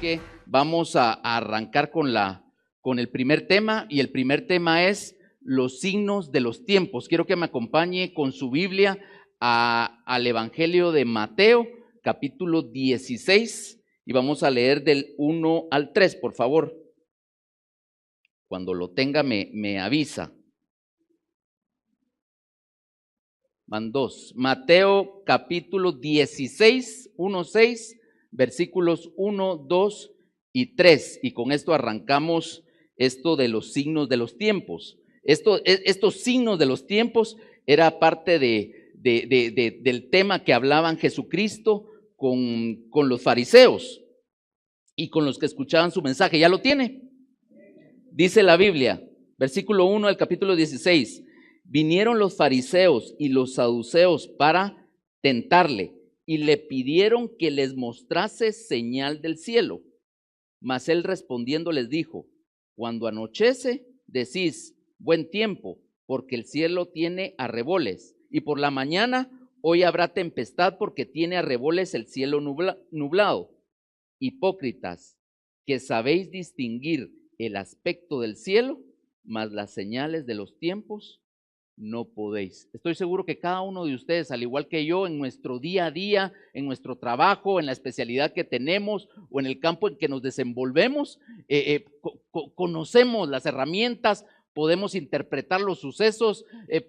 que vamos a arrancar con el primer tema, y el primer tema es los signos de los tiempos. Quiero que me acompañe con su Biblia al Evangelio de Mateo, capítulo 16, y vamos a leer del 1 al 3, por favor. Cuando lo tenga me avisa. Van dos. Mateo capítulo 16, 1, 6, versículos 1, 2 y 3. Y con esto arrancamos esto de los signos de los tiempos. Estos signos de los tiempos era parte del tema que hablaban Jesucristo con los fariseos y con los que escuchaban su mensaje. ¿Ya lo tiene? Dice la Biblia, versículo 1 del capítulo 16. Vinieron los fariseos y los saduceos para tentarle y le pidieron que les mostrase señal del cielo. Mas él respondiendo les dijo: cuando anochece, decís buen tiempo, porque el cielo tiene arreboles, y por la mañana hoy habrá tempestad, porque tiene arreboles el cielo nublado. Hipócritas, que sabéis distinguir el aspecto del cielo, mas las señales de los tiempos no podéis. Estoy seguro que cada uno de ustedes, al igual que yo, en nuestro día a día, en nuestro trabajo, en la especialidad que tenemos o en el campo en que nos desenvolvemos, conocemos las herramientas, podemos interpretar los sucesos,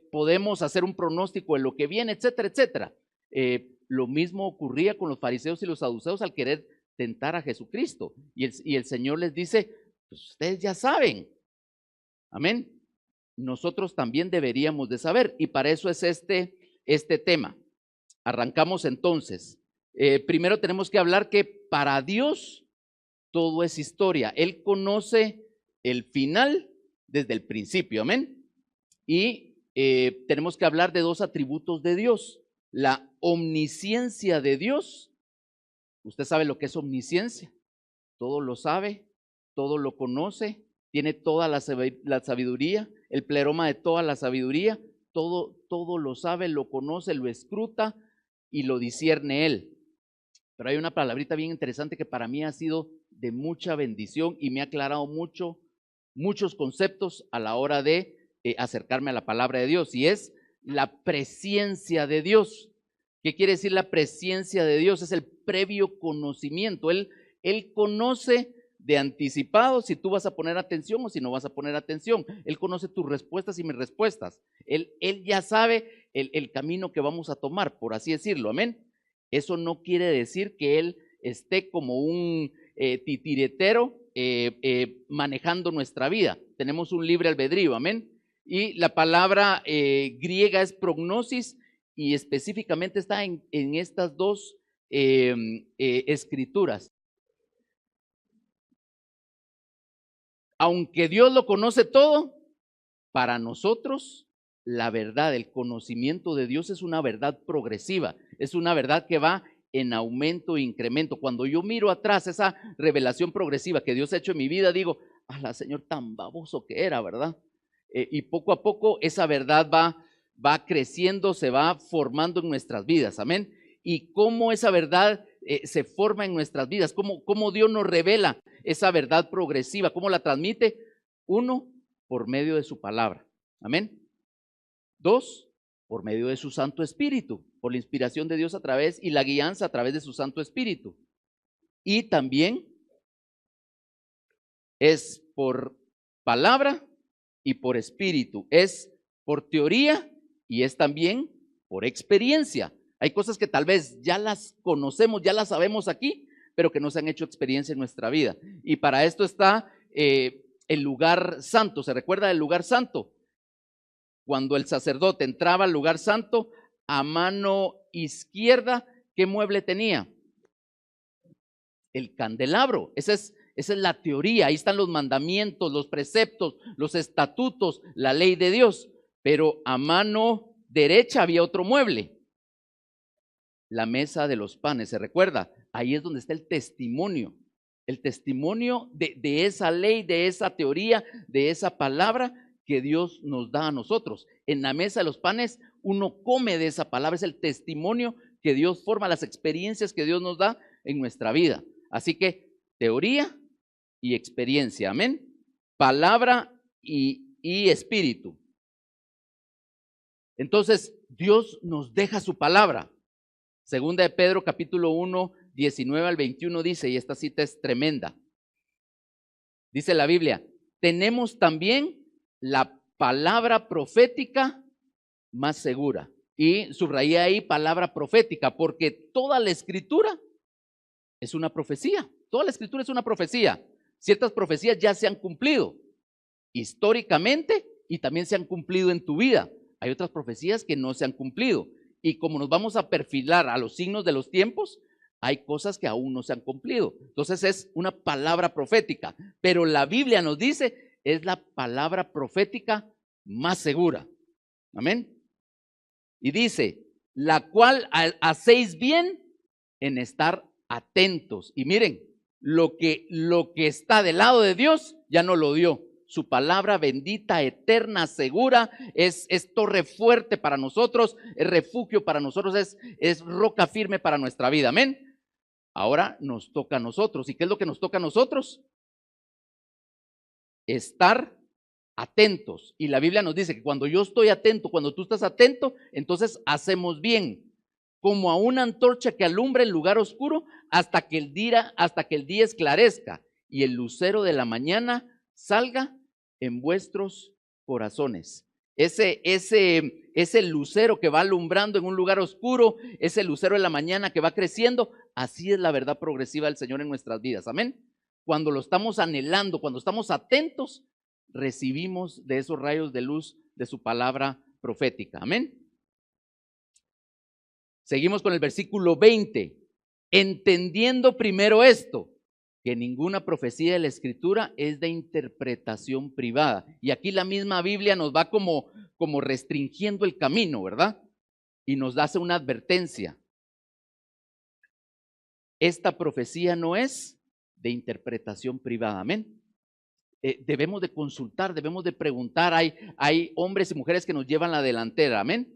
podemos hacer un pronóstico de lo que viene, etcétera, etcétera. Lo mismo ocurría con los fariseos y los saduceos al querer tentar a Jesucristo. Y el Señor les dice: pues ustedes ya saben. Amén. Nosotros también deberíamos de saber, y para eso es este tema. Arrancamos entonces. Primero tenemos que hablar que para Dios todo es historia. Él conoce el final desde el principio, amén. Y tenemos que hablar de dos atributos de Dios: la omnisciencia de Dios. Usted sabe lo que es omnisciencia. Todo lo sabe, todo lo conoce, tiene toda la sabiduría, el pleroma de toda la sabiduría, todo lo sabe, lo conoce, lo escruta y lo discierne él. Pero hay una palabrita bien interesante que para mí ha sido de mucha bendición y me ha aclarado muchos conceptos a la hora de acercarme a la palabra de Dios, y es la presciencia de Dios. ¿Qué quiere decir la presciencia de Dios? Es el previo conocimiento. Él conoce de anticipado si tú vas a poner atención o si no vas a poner atención. Él conoce tus respuestas y mis respuestas. Él ya sabe el camino que vamos a tomar, por así decirlo, amén. Eso no quiere decir que Él esté como un titiretero manejando nuestra vida. Tenemos un libre albedrío, amén. Y la palabra griega es prognosis, y específicamente está en estas dos escrituras. Aunque Dios lo conoce todo, para nosotros la verdad, el conocimiento de Dios es una verdad progresiva, es una verdad que va en aumento e incremento. Cuando yo miro atrás esa revelación progresiva que Dios ha hecho en mi vida, digo: ¡ala, Señor, tan baboso que era!, ¿verdad? Y poco a poco esa verdad va creciendo, se va formando en nuestras vidas, amén. Y cómo esa verdad se forma en nuestras vidas, cómo Dios nos revela esa verdad progresiva, cómo la transmite. Uno, por medio de su palabra, amén. Dos, por medio de su Santo Espíritu, por la inspiración de Dios a través y la guianza a través de su Santo Espíritu. Y también es por palabra y por espíritu, es por teoría y es también por experiencia. Hay cosas que tal vez ya las conocemos, ya las sabemos aquí, pero que no se han hecho experiencia en nuestra vida. Y para esto está el lugar santo. ¿Se recuerda del lugar santo? Cuando el sacerdote entraba al lugar santo, a mano izquierda, ¿qué mueble tenía? El candelabro. Esa es la teoría. Ahí están los mandamientos, los preceptos, los estatutos, la ley de Dios. Pero a mano derecha había otro mueble: la mesa de los panes. ¿Se recuerda? Ahí es donde está el testimonio de esa ley, de esa teoría, de esa palabra que Dios nos da a nosotros. En la mesa de los panes uno come de esa palabra, es el testimonio que Dios forma, las experiencias que Dios nos da en nuestra vida. Así que teoría y experiencia, amén. Palabra y espíritu. Entonces, Dios nos deja su palabra. Segunda de Pedro, capítulo 1, 19 al 21 dice, y esta cita es tremenda. Dice la Biblia, tenemos también la palabra profética más segura. Y subrayé ahí palabra profética, porque toda la escritura es una profecía. Toda la escritura es una profecía. Ciertas profecías ya se han cumplido históricamente y también se han cumplido en tu vida. Hay otras profecías que no se han cumplido. Y como nos vamos a perfilar a los signos de los tiempos, hay cosas que aún no se han cumplido. Entonces es una palabra profética. Pero la Biblia nos dice, es la palabra profética más segura. Amén. Y dice, la cual hacéis bien en estar atentos. Y miren, lo que está del lado de Dios ya no lo dio. Su palabra bendita, eterna, segura, es torre fuerte para nosotros, es refugio para nosotros, es roca firme para nuestra vida. Amén. Ahora nos toca a nosotros. ¿Y qué es lo que nos toca a nosotros? Estar atentos. Y la Biblia nos dice que cuando yo estoy atento, cuando tú estás atento, entonces hacemos bien. Como a una antorcha que alumbra el lugar oscuro hasta que el día esclarezca y el lucero de la mañana salga en vuestros corazones. Ese lucero que va alumbrando en un lugar oscuro, ese lucero de la mañana que va creciendo, así es la verdad progresiva del Señor en nuestras vidas. Amén. Cuando lo estamos anhelando, cuando estamos atentos, recibimos de esos rayos de luz de su palabra profética. Amén. Seguimos con el versículo 20. Entendiendo primero esto, que ninguna profecía de la Escritura es de interpretación privada. Y aquí la misma Biblia nos va como restringiendo el camino, ¿verdad? Y nos hace una advertencia. Esta profecía no es de interpretación privada. Amén. Debemos de consultar, debemos de preguntar. Hay hombres y mujeres que nos llevan la delantera. Amén.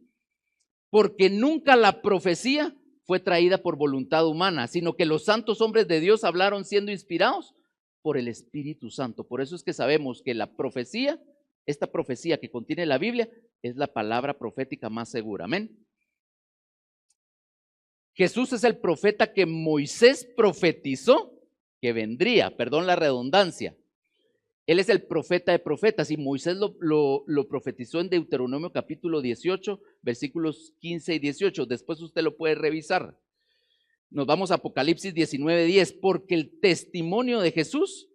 Porque nunca la profecía fue traída por voluntad humana, sino que los santos hombres de Dios hablaron siendo inspirados por el Espíritu Santo. Por eso es que sabemos que la profecía, esta profecía que contiene la Biblia, es la palabra profética más segura. Amén. Jesús es el profeta que Moisés profetizó que vendría, perdón la redundancia. Él es el profeta de profetas y Moisés lo profetizó en Deuteronomio capítulo 18, versículos 15 y 18. Después usted lo puede revisar. Nos vamos a Apocalipsis 19, 10, porque el testimonio de Jesús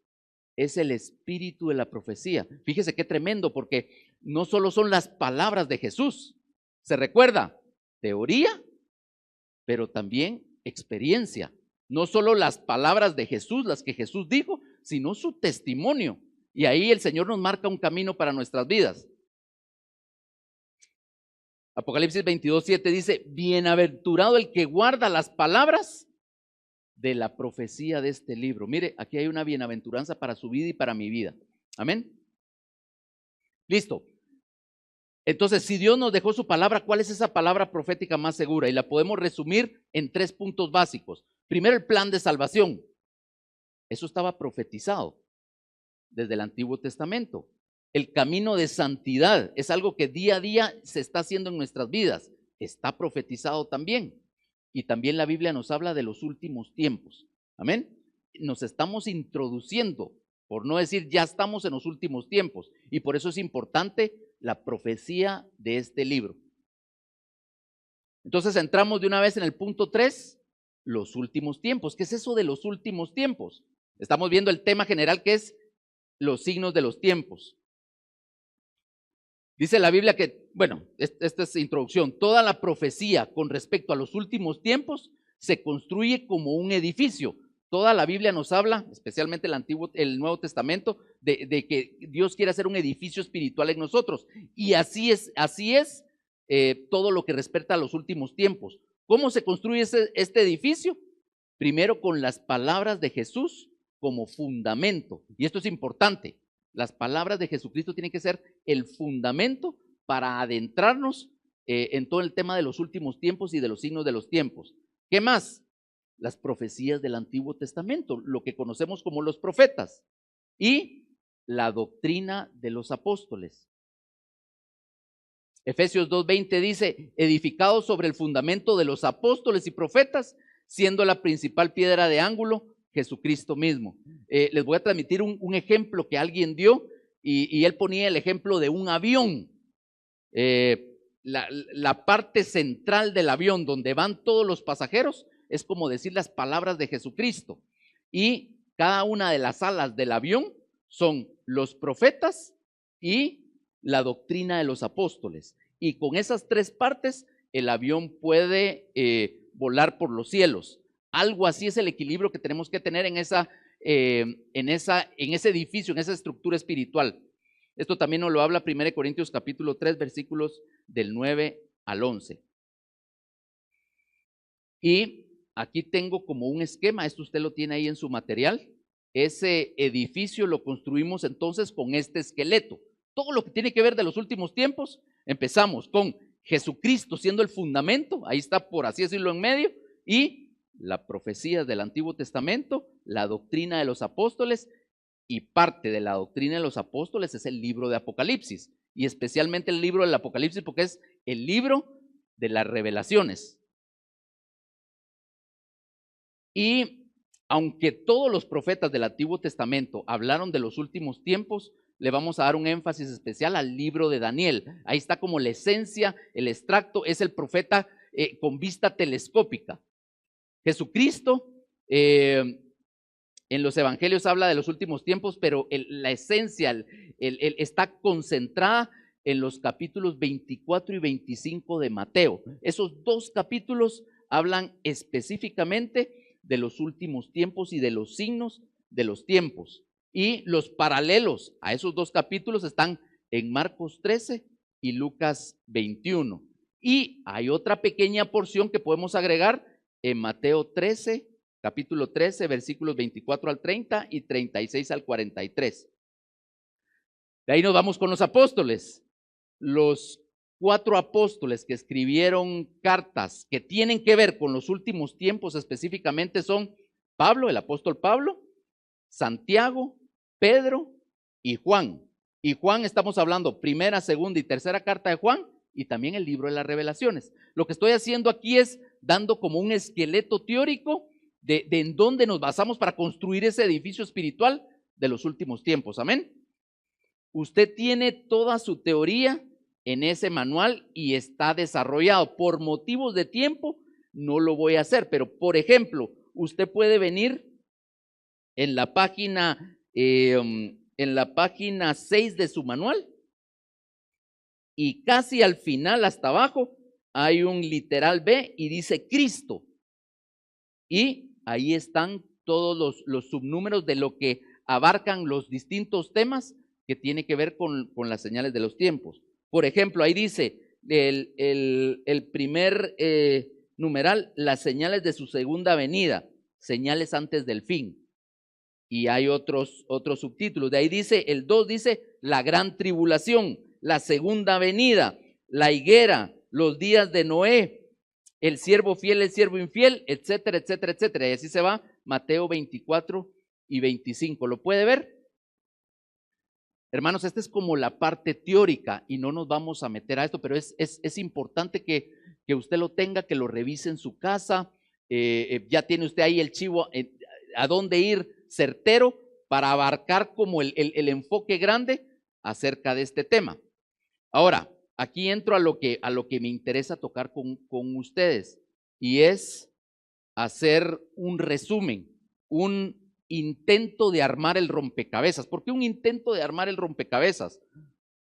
es el espíritu de la profecía. Fíjese qué tremendo, porque no solo son las palabras de Jesús, se recuerda, teoría, pero también experiencia. No solo las palabras de Jesús, las que Jesús dijo, sino su testimonio. Y ahí el Señor nos marca un camino para nuestras vidas. Apocalipsis 22, 7 dice, bienaventurado el que guarda las palabras de la profecía de este libro. Mire, aquí hay una bienaventuranza para su vida y para mi vida. Amén. Listo. Entonces, si Dios nos dejó su palabra, ¿cuál es esa palabra profética más segura? Y la podemos resumir en 3 puntos básicos. Primero, el plan de salvación. Eso estaba profetizado desde el Antiguo Testamento. El camino de santidad es algo que día a día se está haciendo en nuestras vidas. Está profetizado también. Y también la Biblia nos habla de los últimos tiempos. Amén. Nos estamos introduciendo, por no decir ya estamos en los últimos tiempos. Y por eso es importante la profecía de este libro. Entonces entramos de una vez en el punto 3, los últimos tiempos. ¿Qué es eso de los últimos tiempos? Estamos viendo el tema general que es los signos de los tiempos. Dice la Biblia que, bueno, esta es introducción, toda la profecía con respecto a los últimos tiempos se construye como un edificio. Toda la Biblia nos habla, especialmente el Nuevo Testamento, de que Dios quiere hacer un edificio espiritual en nosotros. Y así es todo lo que respecta a los últimos tiempos. ¿Cómo se construye este edificio? Primero con las palabras de Jesús como fundamento. Y esto es importante. Las palabras de Jesucristo tienen que ser el fundamento para adentrarnos en todo el tema de los últimos tiempos y de los signos de los tiempos. ¿Qué más? las profecías del Antiguo Testamento, lo que conocemos como los profetas, y la doctrina de los apóstoles. Efesios 2:20 dice, edificados sobre el fundamento de los apóstoles y profetas, siendo la principal piedra de ángulo Jesucristo mismo. Les voy a transmitir un ejemplo que alguien dio, y él ponía el ejemplo de un avión. La parte central del avión donde van todos los pasajeros es como decir las palabras de Jesucristo, y cada una de las alas del avión son los profetas y la doctrina de los apóstoles, y con esas tres partes el avión puede volar por los cielos. Algo así es el equilibrio que tenemos que tener en ese edificio, en esa estructura espiritual. Esto también nos lo habla 1 Corintios capítulo 3, versículos del 9 al 11. Y aquí tengo como un esquema, esto usted lo tiene ahí en su material. Ese edificio lo construimos entonces con este esqueleto. Todo lo que tiene que ver de los últimos tiempos, empezamos con Jesucristo siendo el fundamento, ahí está, por así decirlo, en medio, y la profecía del Antiguo Testamento, la doctrina de los apóstoles, y parte de la doctrina de los apóstoles es el libro de Apocalipsis, y especialmente el libro del Apocalipsis porque es el libro de las revelaciones. Y aunque todos los profetas del Antiguo Testamento hablaron de los últimos tiempos, le vamos a dar un énfasis especial al libro de Daniel. Ahí está como la esencia, el extracto, es el profeta con vista telescópica. Jesucristo en los evangelios habla de los últimos tiempos, pero la esencia está concentrada en los capítulos 24 y 25 de Mateo. Esos dos capítulos hablan específicamente de los últimos tiempos y de los signos de los tiempos. Y los paralelos a esos dos capítulos están en Marcos 13 y Lucas 21. Y hay otra pequeña porción que podemos agregar en Mateo 13, capítulo 13, versículos 24 al 30 y 36 al 43. De ahí nos vamos con los apóstoles. Los 4 apóstoles que escribieron cartas que tienen que ver con los últimos tiempos específicamente son Pablo, el apóstol Pablo, Santiago, Pedro y Juan. Y Juan, estamos hablando primera, segunda y tercera carta de Juan, y también el libro de las revelaciones. Lo que estoy haciendo aquí es dando como un esqueleto teórico de en dónde nos basamos para construir ese edificio espiritual de los últimos tiempos. Amén. Usted tiene toda su teoría en ese manual y está desarrollado. Por motivos de tiempo no lo voy a hacer, pero por ejemplo, usted puede venir en la página 6 de su manual, y casi al final, hasta abajo, hay un literal B y dice Cristo. Y ahí están todos los subnúmeros de lo que abarcan los distintos temas que tiene que ver con las señales de los tiempos. Por ejemplo, ahí dice el primer numeral, las señales de su segunda venida, señales antes del fin. Y hay otros subtítulos. De ahí dice, el 2 dice, la gran tribulación, la segunda venida, la higuera, los días de Noé, el siervo fiel, el siervo infiel, etcétera, etcétera, etcétera. Y así se va Mateo 24 y 25. ¿Lo puede ver? Hermanos, esta es como la parte teórica y no nos vamos a meter a esto, pero es importante que usted lo tenga, que lo revise en su casa. Ya tiene usted ahí el chivo a dónde ir certero para abarcar como el enfoque grande acerca de este tema. Ahora, aquí entro a lo que me interesa tocar con ustedes, y es hacer un resumen, un intento de armar el rompecabezas. ¿Por qué un intento de armar el rompecabezas?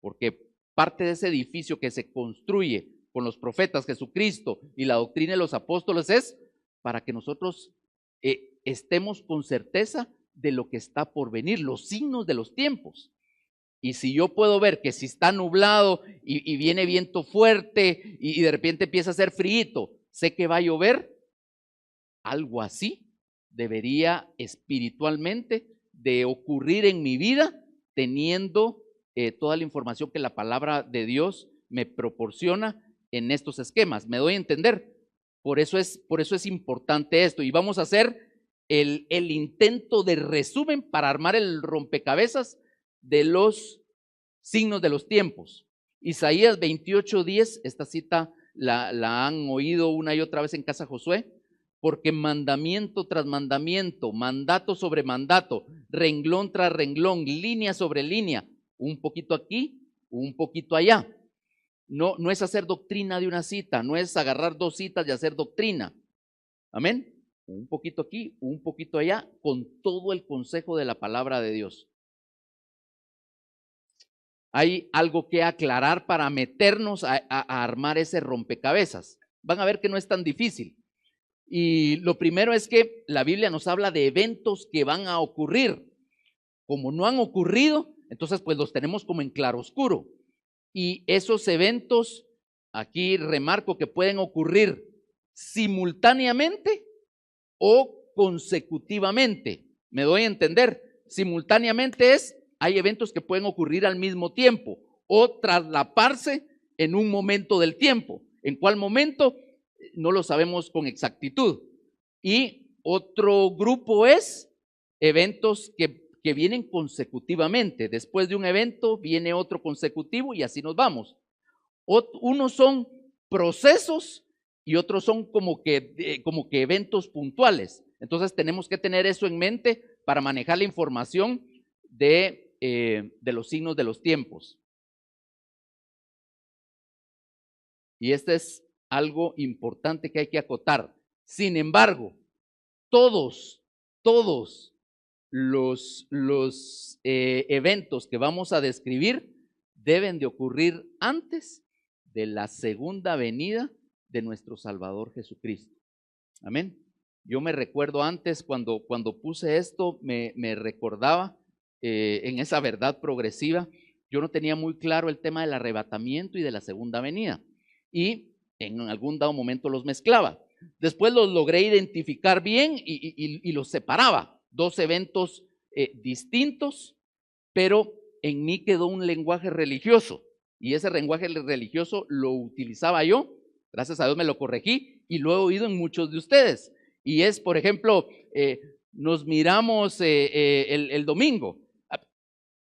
Porque parte de ese edificio que se construye con los profetas, Jesucristo y la doctrina de los apóstoles es para que nosotros estemos con certeza de lo que está por venir, los signos de los tiempos. Y si yo puedo ver que si está nublado y viene viento fuerte y de repente empieza a hacer frío, sé que va a llover, algo así debería espiritualmente de ocurrir en mi vida, teniendo toda la información que la palabra de Dios me proporciona en estos esquemas. ¿Me doy a entender? Por eso es importante esto. Y vamos a hacer el intento de resumen para armar el rompecabezas de los signos de los tiempos. Isaías 28:10, esta cita la han oído una y otra vez en casa Josué, porque mandamiento tras mandamiento, mandato sobre mandato, renglón tras renglón, línea sobre línea, un poquito aquí, un poquito allá. No es hacer doctrina de una cita, no es agarrar dos citas y hacer doctrina. Amén. Un poquito aquí, un poquito allá, con todo el consejo de la palabra de Dios. Hay algo que aclarar para meternos a armar ese rompecabezas. Van a ver que no es tan difícil. Y lo primero es que la Biblia nos habla de eventos que van a ocurrir. Como no han ocurrido, entonces pues los tenemos como en claroscuro. Y esos eventos, aquí remarco que pueden ocurrir simultáneamente o consecutivamente. ¿Me doy a entender? Simultáneamente hay eventos que pueden ocurrir al mismo tiempo o traslaparse en un momento del tiempo. ¿En cuál momento? No lo sabemos con exactitud. Y otro grupo es eventos que vienen consecutivamente. Después de un evento viene otro consecutivo y así nos vamos. Unos son procesos y otros son como que eventos puntuales. Entonces tenemos que tener eso en mente para manejar la información de los signos de los tiempos. Y este es algo importante que hay que acotar. Sin embargo, todos los eventos que vamos a describir deben de ocurrir antes de la segunda venida de nuestro Salvador Jesucristo. Amén. Yo me recuerdo antes cuando puse esto, me recordaba en esa verdad progresiva. Yo no tenía muy claro el tema del arrebatamiento y de la segunda venida. Y en algún dado momento los mezclaba. Después los logré identificar bien y los separaba. Dos eventos distintos, pero en mí quedó un lenguaje religioso. Y ese lenguaje religioso lo utilizaba yo. Gracias a Dios me lo corregí y lo he oído en muchos de ustedes. Y es, por ejemplo, nos miramos el domingo.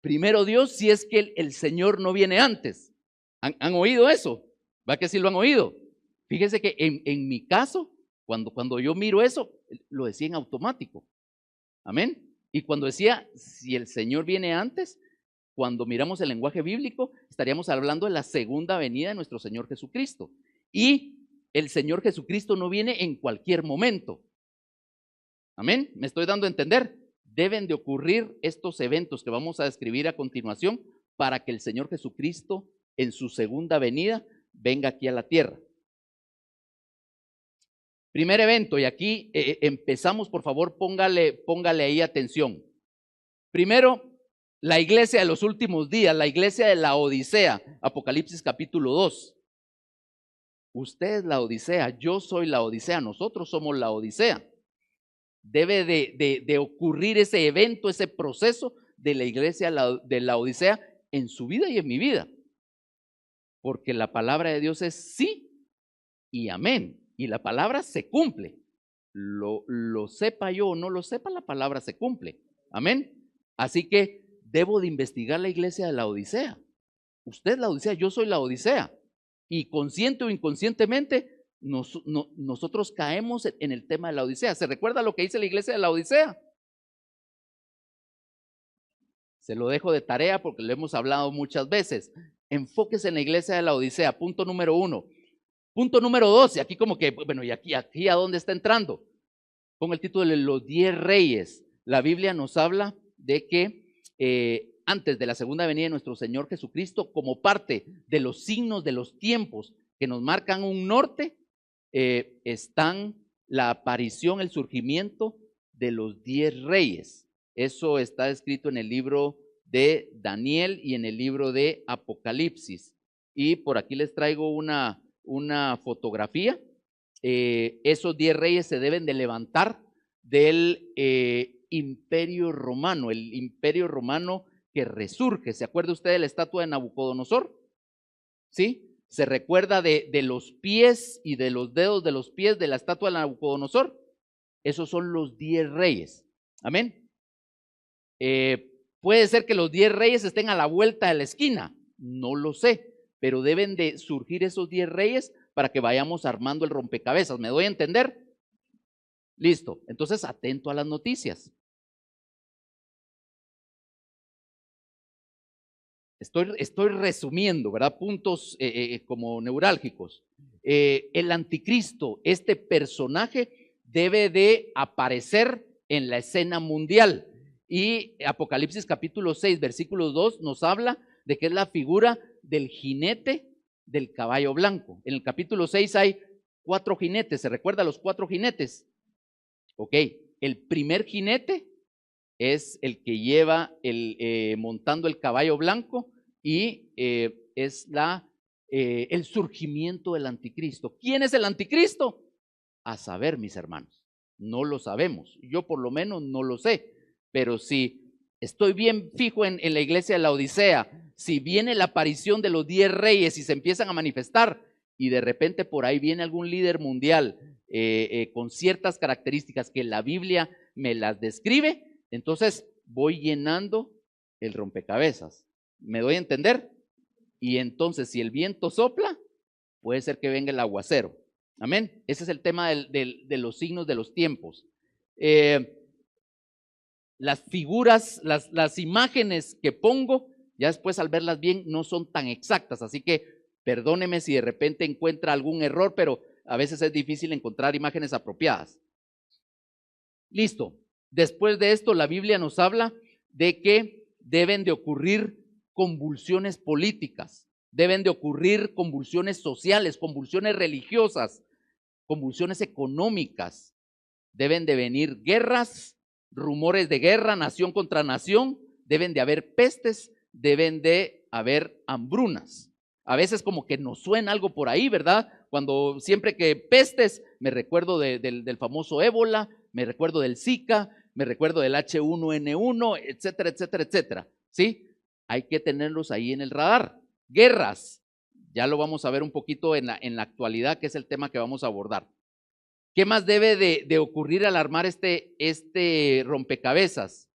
Primero Dios, si es que el Señor no viene antes. ¿Han oído eso? ¿Va que sí lo han oído? Fíjense que en mi caso, cuando yo miro eso, lo decía en automático. Amén. Y cuando decía, si el Señor viene antes, cuando miramos el lenguaje bíblico, estaríamos hablando de la segunda venida de nuestro Señor Jesucristo. Y el Señor Jesucristo no viene en cualquier momento. Amén. ¿Me estoy dando a entender? Deben de ocurrir estos eventos que vamos a describir a continuación para que el Señor Jesucristo en su segunda venida venga aquí a la tierra. Primer evento, y aquí empezamos, por favor, póngale ahí atención. Primero, la iglesia de los últimos días, la iglesia de la Odisea, Apocalipsis capítulo 2. Usted es la Odisea, yo soy la Odisea, nosotros somos la Odisea. Debe de ocurrir ese evento, ese proceso de la iglesia de la Odisea en su vida y en mi vida. Porque la palabra de Dios es sí y amén. Y la palabra se cumple. Lo sepa yo o no lo sepa, la palabra se cumple. Amén. Así que debo de investigar la iglesia de la Odisea. Usted es la Odisea, yo soy la Odisea. Y consciente o inconscientemente, nosotros caemos en el tema de la Odisea. ¿Se recuerda lo que dice la iglesia de la Odisea? Se lo dejo de tarea porque lo hemos hablado muchas veces. Enfóquese en la iglesia de la Odisea, punto número 1. Punto número 2, y aquí como que, bueno, ¿y aquí a dónde está entrando? Con el título de los 10 reyes. La Biblia nos habla de que antes de la segunda venida de nuestro Señor Jesucristo, como parte de los signos de los tiempos que nos marcan un norte, están la aparición, el surgimiento de los 10 reyes. Eso está escrito en el libro de Daniel y en el libro de Apocalipsis. Y por aquí les traigo una fotografía. Esos 10 reyes se deben de levantar del imperio romano, el imperio romano que resurge. ¿Se acuerda usted de la estatua de Nabucodonosor? ¿Sí? ¿Se recuerda de los pies y de los dedos de los pies de la estatua de Nabucodonosor? Esos son los 10 reyes. Amén. Puede ser que los 10 reyes estén a la vuelta de la esquina, no lo sé, pero deben de surgir esos 10 reyes para que vayamos armando el rompecabezas. ¿Me doy a entender? Listo. Entonces, atento a las noticias. Estoy resumiendo, ¿verdad? Puntos como neurálgicos. El anticristo, este personaje, debe de aparecer en la escena mundial. Y Apocalipsis capítulo 6, versículo 2 nos habla de que es la figura del jinete del caballo blanco. En el capítulo 6 hay 4 jinetes. ¿Se recuerda los 4 jinetes? Ok, el primer jinete es el que lleva montando el caballo blanco y es el surgimiento del anticristo. ¿Quién es el anticristo? A saber, mis hermanos, no lo sabemos. Yo por lo menos no lo sé, pero si estoy bien fijo en la iglesia de la Odisea, si viene la aparición de los 10 reyes y se empiezan a manifestar y de repente por ahí viene algún líder mundial con ciertas características que la Biblia me las describe, entonces voy llenando el rompecabezas. ¿Me doy a entender? Y entonces si el viento sopla, puede ser que venga el aguacero. Amén. Ese es el tema de los signos de los tiempos. Las figuras, las imágenes que pongo, ya después al verlas bien no son tan exactas, así que perdóneme si de repente encuentra algún error, pero a veces es difícil encontrar imágenes apropiadas. Listo. Después de esto, la Biblia nos habla de que deben de ocurrir convulsiones políticas, deben de ocurrir convulsiones sociales, convulsiones religiosas, convulsiones económicas, deben de venir guerras, rumores de guerra, nación contra nación, deben de haber pestes, deben de haber hambrunas. A veces como que nos suena algo por ahí, ¿verdad? Cuando siempre que pestes, me recuerdo del famoso ébola, me recuerdo del Zika, me recuerdo del H1N1, etcétera, etcétera, etcétera. ¿Sí? Hay que tenerlos ahí en el radar. Guerras, ya lo vamos a ver un poquito en la actualidad, que es el tema que vamos a abordar. ¿Qué más debe de ocurrir al armar este rompecabezas?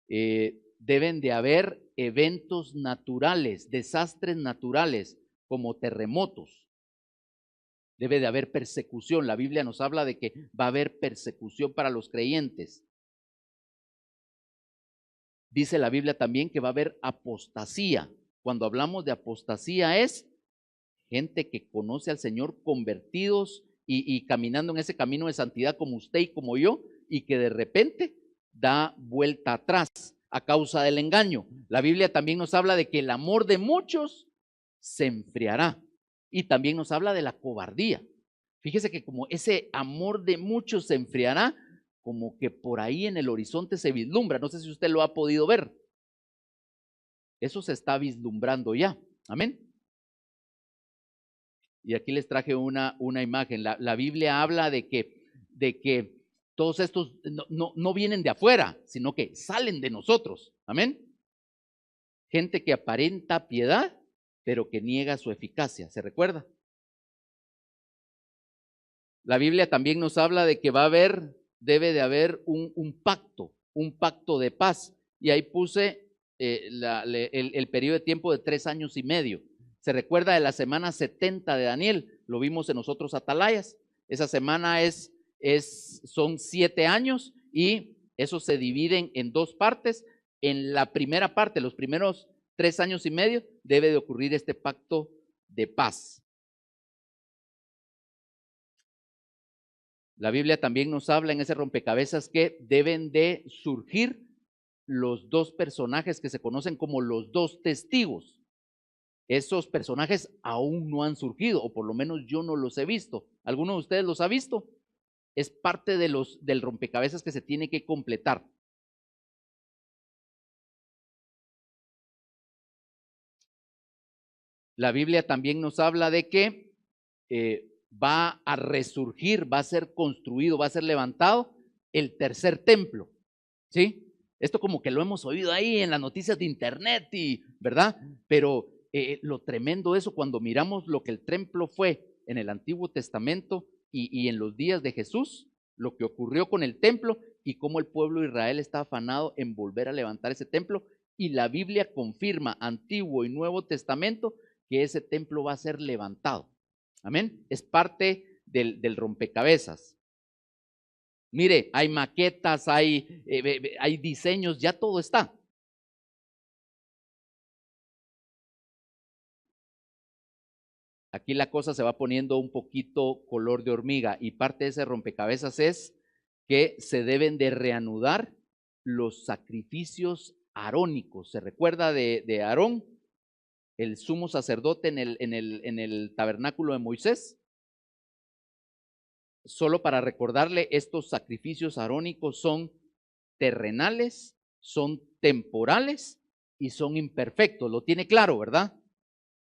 Deben de haber eventos naturales, desastres naturales, como terremotos. Debe de haber persecución. La Biblia nos habla de que va a haber persecución para los creyentes. Dice la Biblia también que va a haber apostasía. Cuando hablamos de apostasía es gente que conoce al Señor, convertidos y caminando en ese camino de santidad como usted y como yo, y que de repente da vuelta atrás a causa del engaño. La Biblia también nos habla de que el amor de muchos se enfriará, y también nos habla de la cobardía. Fíjese que como ese amor de muchos se enfriará, como que por ahí en el horizonte se vislumbra. No sé si usted lo ha podido ver. Eso se está vislumbrando ya. Amén. Y aquí les traje una imagen. La Biblia habla de que todos estos no vienen de afuera, sino que salen de nosotros. Amén. Gente que aparenta piedad, pero que niega su eficacia. ¿Se recuerda? La Biblia también nos habla de que debe de haber un pacto de paz. Y ahí puse el periodo de tiempo de 3 años y medio. ¿Se recuerda de la semana 70 de Daniel? Lo vimos en nosotros atalayas. Esa semana son 7 años y eso se divide en 2 partes. En la primera parte, los primeros 3 años y medio, debe de ocurrir este pacto de paz. La Biblia también nos habla en ese rompecabezas que deben de surgir los 2 personajes que se conocen como los 2 testigos. Esos personajes aún no han surgido, o por lo menos yo no los he visto. ¿Alguno de ustedes los ha visto? Es parte del rompecabezas que se tiene que completar. La Biblia también nos habla de que va a resurgir, va a ser construido, va a ser levantado el tercer templo. ¿Sí? Esto como que lo hemos oído ahí en las noticias de internet, ¿verdad? Pero lo tremendo de eso cuando miramos lo que el templo fue en el Antiguo Testamento y en los días de Jesús, lo que ocurrió con el templo y cómo el pueblo de Israel está afanado en volver a levantar ese templo, y la Biblia confirma, Antiguo y Nuevo Testamento, que ese templo va a ser levantado. Amén. Es parte del rompecabezas. Mire, hay maquetas, hay diseños, ya todo está. Aquí la cosa se va poniendo un poquito color de hormiga, y parte de ese rompecabezas es que se deben de reanudar los sacrificios arónicos. ¿Se recuerda de Aarón, el sumo sacerdote en el tabernáculo de Moisés? Solo para recordarle, estos sacrificios arónicos son terrenales, son temporales y son imperfectos. Lo tiene claro, ¿verdad?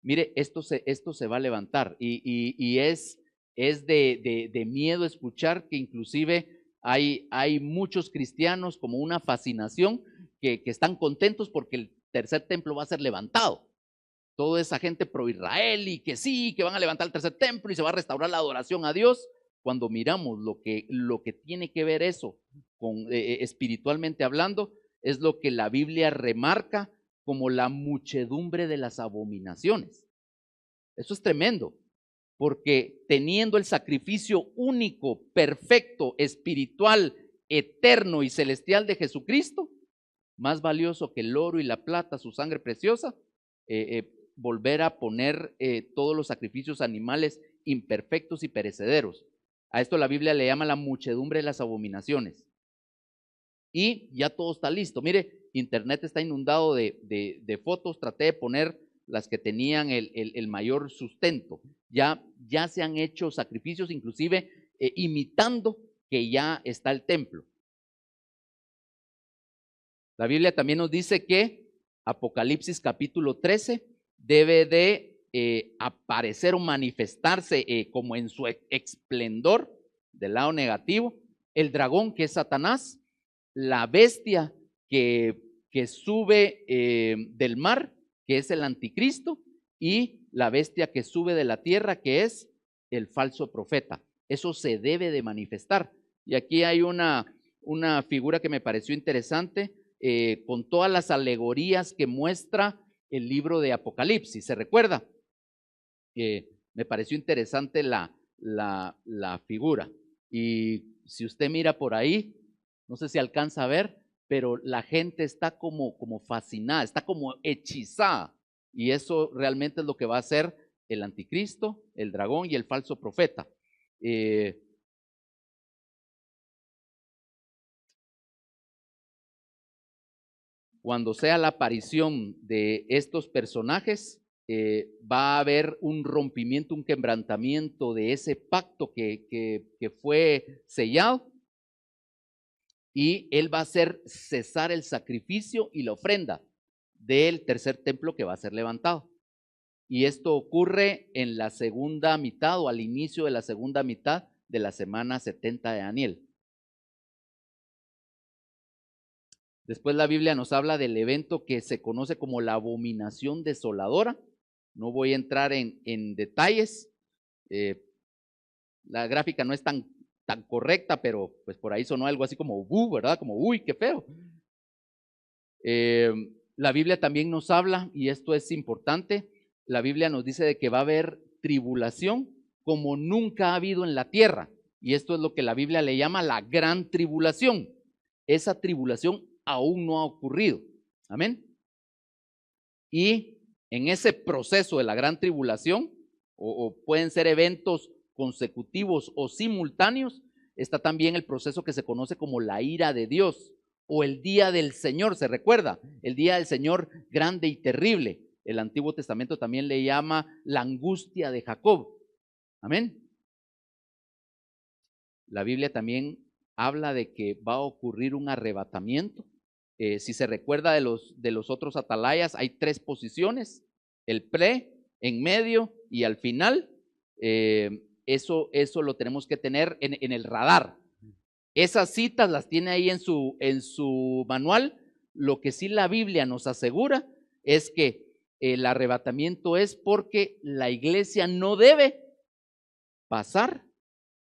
Mire, esto se va a levantar, y es de miedo escuchar que inclusive hay muchos cristianos como una fascinación que están contentos porque el tercer templo va a ser levantado. Toda esa gente pro Israel y que sí, que van a levantar el tercer templo y se va a restaurar la adoración a Dios. Cuando miramos lo que tiene que ver eso con espiritualmente hablando, es lo que la Biblia remarca como la muchedumbre de las abominaciones. Eso es tremendo, porque teniendo el sacrificio único, perfecto, espiritual, eterno y celestial de Jesucristo, más valioso que el oro y la plata, su sangre preciosa, volver a poner todos los sacrificios animales imperfectos y perecederos. A esto la Biblia le llama la muchedumbre de las abominaciones. Y ya todo está listo. Mire, internet está inundado de fotos. Traté de poner las que tenían el mayor sustento. Ya se han hecho sacrificios, inclusive imitando que ya está el templo. La Biblia también nos dice que Apocalipsis capítulo 13 debe de aparecer o manifestarse como en su esplendor, del lado negativo, el dragón, que es Satanás, la bestia que sube del mar, que es el anticristo, y la bestia que sube de la tierra, que es el falso profeta. Eso se debe de manifestar. Y aquí hay una figura que me pareció interesante, con todas las alegorías que muestra el libro de Apocalipsis. ¿Se recuerda? Me pareció interesante la figura. Y si usted mira por ahí, no sé si alcanza a ver, pero la gente está como fascinada, está como hechizada. Y eso realmente es lo que va a hacer el anticristo, el dragón y el falso profeta. Cuando sea la aparición de estos personajes, va a haber un rompimiento, un quebrantamiento de ese pacto que fue sellado, y él va a hacer cesar el sacrificio y la ofrenda del tercer templo que va a ser levantado. Y esto ocurre en la segunda mitad o al inicio de la segunda mitad de la semana 70 de Daniel. Después la Biblia nos habla del evento que se conoce como la abominación desoladora. No voy a entrar en detalles. La gráfica no es tan correcta, pero pues por ahí sonó algo así como ¿verdad? Como uy, qué feo. La Biblia también nos habla, y esto es importante, la Biblia nos dice de que va a haber tribulación como nunca ha habido en la tierra. Y esto es lo que la Biblia le llama la gran tribulación. Esa tribulación aún no ha ocurrido. Amén. Y en ese proceso de la gran tribulación, o pueden ser eventos consecutivos o simultáneos, está también el proceso que se conoce como la ira de Dios o el día del Señor. ¿Se recuerda? El día del Señor grande y terrible. El Antiguo Testamento también le llama la angustia de Jacob. Amén. La Biblia también habla de que va a ocurrir un arrebatamiento. Si se recuerda de los otros atalayas, hay 3 posiciones: el pre, en medio y al final. Eso lo tenemos que tener en el radar. Esas citas las tiene ahí en su manual. Lo que sí la Biblia nos asegura es que el arrebatamiento es porque la iglesia no debe pasar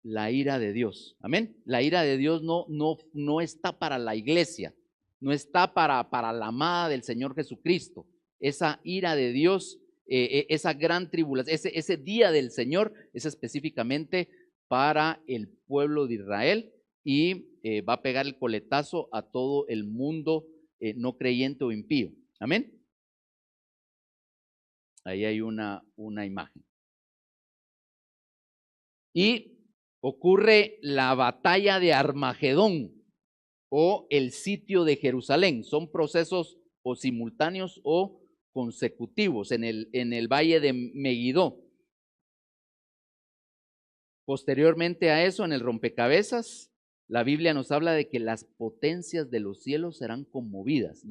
la ira de Dios. Amén. La ira de Dios no está para la iglesia, no está para la amada del Señor Jesucristo. Esa ira de Dios, esa gran tribulación, ese día del Señor es específicamente para el pueblo de Israel y va a pegar el coletazo a todo el mundo no creyente o impío. Amén. Ahí hay una imagen. Y ocurre la batalla de Armagedón o el sitio de Jerusalén. Son procesos o simultáneos o consecutivos en el valle de Megiddo. Posteriormente a eso, en el rompecabezas, la Biblia nos habla de que las potencias de los cielos serán conmovidas.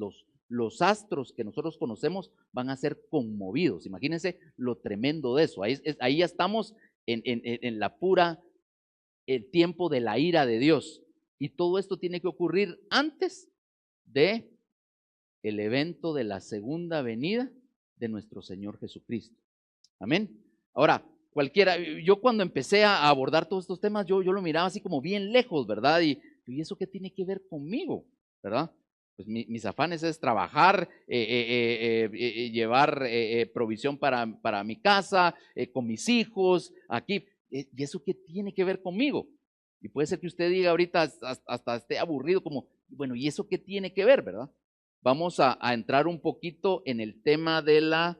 Los astros que nosotros conocemos van a ser conmovidos. Imagínense lo tremendo de eso. Ahí ya estamos en la pura el tiempo de la ira de Dios. Y todo esto tiene que ocurrir antes de el evento de la segunda venida de nuestro Señor Jesucristo. Amén. Ahora, yo cuando empecé a abordar todos estos temas, yo lo miraba así como bien lejos, ¿verdad? ¿Y eso qué tiene que ver conmigo? ¿Verdad? Pues mis afanes es trabajar, llevar provisión para mi casa, con mis hijos, aquí. ¿Y eso qué tiene que ver conmigo? Y puede ser que usted diga ahorita hasta esté aburrido como, bueno, ¿y eso qué tiene que ver, verdad? Vamos a entrar un poquito en el tema de la